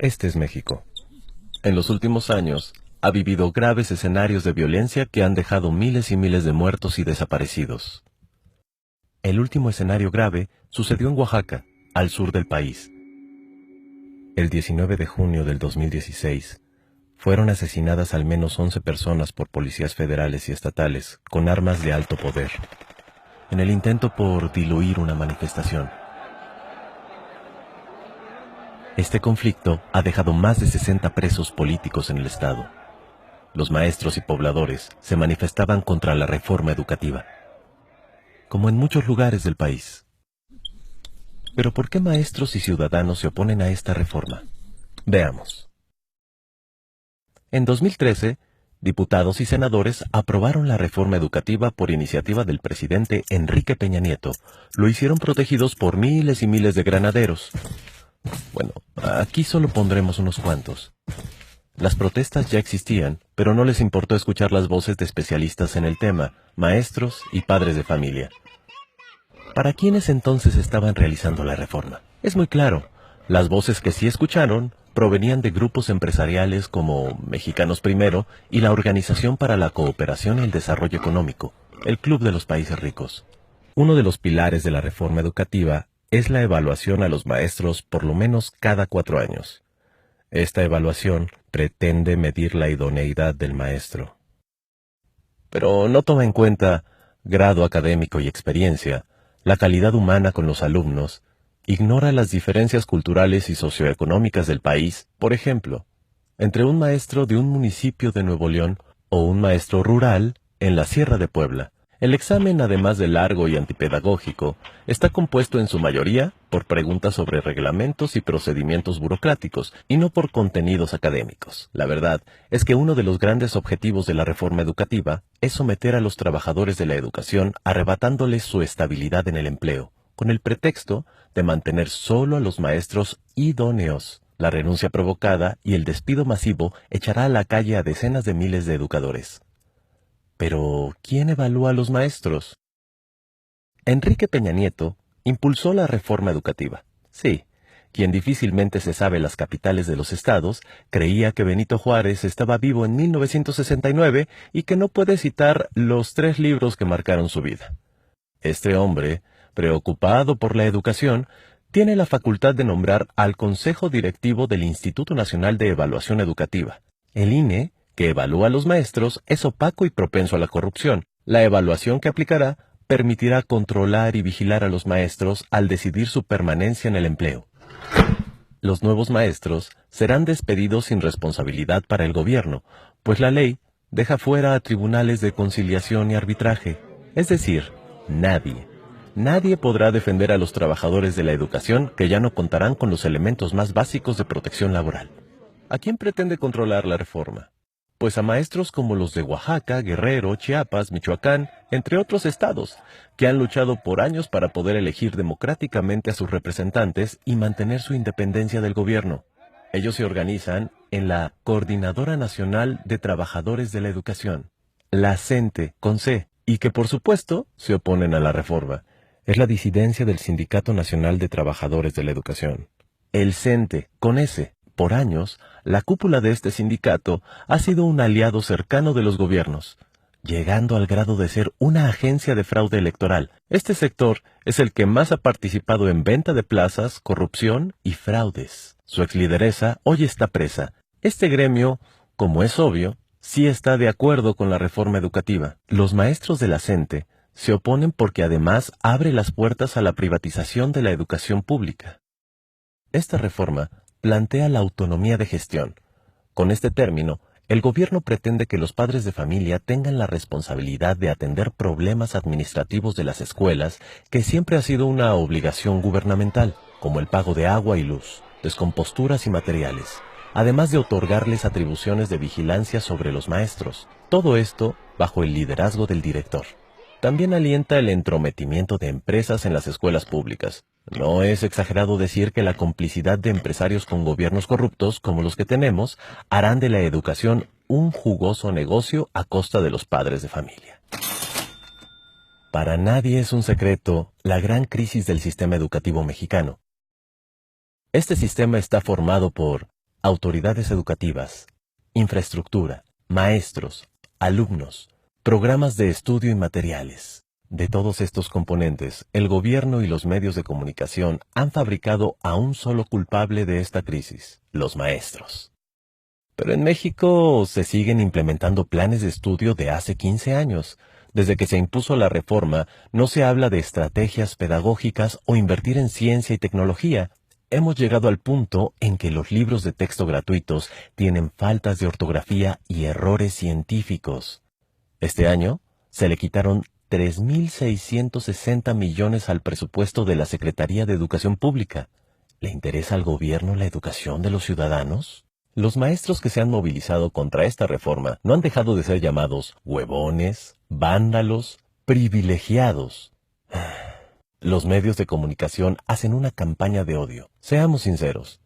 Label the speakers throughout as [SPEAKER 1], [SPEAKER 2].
[SPEAKER 1] Este es México. En los últimos años, ha vivido graves escenarios de violencia que han dejado miles y miles de muertos y desaparecidos. El último escenario grave sucedió en Oaxaca, al sur del país. El 19 de junio del 2016, fueron asesinadas al menos 11 personas por policías federales y estatales con armas de alto poder, en el intento por diluir una manifestación. Este conflicto ha dejado más de 60 presos políticos en el estado. Los maestros y pobladores se manifestaban contra la reforma educativa, como en muchos lugares del país. Pero ¿por qué maestros y ciudadanos se oponen a esta reforma? Veamos. En 2013, diputados y senadores aprobaron la reforma educativa por iniciativa del presidente Enrique Peña Nieto. Lo hicieron protegidos por miles y miles de granaderos. Bueno, aquí solo pondremos unos cuantos. Las protestas ya existían, pero no les importó escuchar las voces de especialistas en el tema, maestros y padres de familia. ¿Para quiénes entonces estaban realizando la reforma? Es muy claro, las voces que sí escucharon provenían de grupos empresariales como Mexicanos Primero y la Organización para la Cooperación y el Desarrollo Económico, el Club de los Países Ricos. Uno de los pilares de la reforma educativa es la evaluación a los maestros por lo menos cada 4 años. Esta evaluación pretende medir la idoneidad del maestro. Pero no toma en cuenta grado académico y experiencia, la calidad humana con los alumnos, ignora las diferencias culturales y socioeconómicas del país, por ejemplo, entre un maestro de un municipio de Nuevo León o un maestro rural en la Sierra de Puebla. El examen, además de largo y antipedagógico, está compuesto en su mayoría por preguntas sobre reglamentos y procedimientos burocráticos, y no por contenidos académicos. La verdad es que uno de los grandes objetivos de la reforma educativa es someter a los trabajadores de la educación arrebatándoles su estabilidad en el empleo, con el pretexto de mantener solo a los maestros idóneos. La renuncia provocada y el despido masivo echará a la calle a decenas de miles de educadores. Pero, ¿quién evalúa a los maestros? Enrique Peña Nieto impulsó la reforma educativa. Sí, quien difícilmente se sabe las capitales de los estados, creía que Benito Juárez estaba vivo en 1969 y que no puede citar los 3 libros que marcaron su vida. Este hombre, preocupado por la educación, tiene la facultad de nombrar al Consejo Directivo del Instituto Nacional de Evaluación Educativa. El INE, que evalúa a los maestros, es opaco y propenso a la corrupción. La evaluación que aplicará permitirá controlar y vigilar a los maestros al decidir su permanencia en el empleo. Los nuevos maestros serán despedidos sin responsabilidad para el gobierno, pues la ley deja fuera a tribunales de conciliación y arbitraje. Es decir, nadie podrá defender a los trabajadores de la educación que ya no contarán con los elementos más básicos de protección laboral. ¿A quién pretende controlar la reforma? Pues a maestros como los de Oaxaca, Guerrero, Chiapas, Michoacán, entre otros estados, que han luchado por años para poder elegir democráticamente a sus representantes y mantener su independencia del gobierno. Ellos se organizan en la Coordinadora Nacional de Trabajadores de la Educación, la CENTE, con C, y que por supuesto se oponen a la reforma. Es la disidencia del Sindicato Nacional de Trabajadores de la Educación, el CENTE, con S. Por años, la cúpula de este sindicato ha sido un aliado cercano de los gobiernos, llegando al grado de ser una agencia de fraude electoral. Este sector es el que más ha participado en venta de plazas, corrupción y fraudes. Su exlideresa hoy está presa. Este gremio, como es obvio, sí está de acuerdo con la reforma educativa. Los maestros de la CENTE se oponen porque además abre las puertas a la privatización de la educación pública. Esta reforma plantea la autonomía de gestión. Con este término, el gobierno pretende que los padres de familia tengan la responsabilidad de atender problemas administrativos de las escuelas, que siempre ha sido una obligación gubernamental, como el pago de agua y luz, descomposturas y materiales, además de otorgarles atribuciones de vigilancia sobre los maestros. Todo esto bajo el liderazgo del director. También alienta el entrometimiento de empresas en las escuelas públicas. No es exagerado decir que la complicidad de empresarios con gobiernos corruptos, como los que tenemos, harán de la educación un jugoso negocio a costa de los padres de familia. Para nadie es un secreto la gran crisis del sistema educativo mexicano. Este sistema está formado por autoridades educativas, infraestructura, maestros, alumnos, programas de estudio y materiales. De todos estos componentes, el gobierno y los medios de comunicación han fabricado a un solo culpable de esta crisis: los maestros. Pero en México se siguen implementando planes de estudio de hace 15 años. Desde que se impuso la reforma, no se habla de estrategias pedagógicas o invertir en ciencia y tecnología. Hemos llegado al punto en que los libros de texto gratuitos tienen faltas de ortografía y errores científicos. Este año se le quitaron 3.660 millones al presupuesto de la Secretaría de Educación Pública. ¿Le interesa al gobierno la educación de los ciudadanos? Los maestros que se han movilizado contra esta reforma no han dejado de ser llamados huevones, vándalos, privilegiados. Los medios de comunicación hacen una campaña de odio. Seamos sinceros.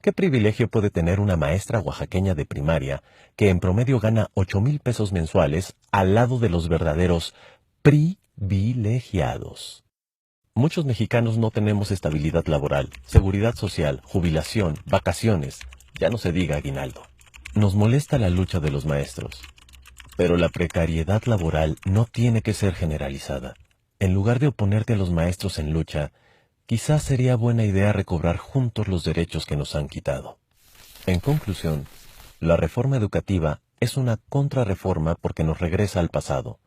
[SPEAKER 1] ¿Qué privilegio puede tener una maestra oaxaqueña de primaria que en promedio gana 8,000 pesos mensuales al lado de los verdaderos privilegiados? Muchos mexicanos no tenemos estabilidad laboral, seguridad social, jubilación, vacaciones, ya no se diga aguinaldo. Nos molesta la lucha de los maestros, pero la precariedad laboral no tiene que ser generalizada. En lugar de oponerte a los maestros en lucha, quizás sería buena idea recobrar juntos los derechos que nos han quitado. En conclusión, la reforma educativa es una contrarreforma porque nos regresa al pasado.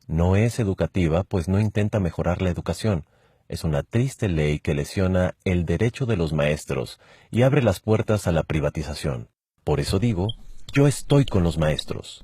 [SPEAKER 1] No es educativa, pues no intenta mejorar la educación. Es una triste ley que lesiona el derecho de los maestros y abre las puertas a la privatización. Por eso digo, yo estoy con los maestros.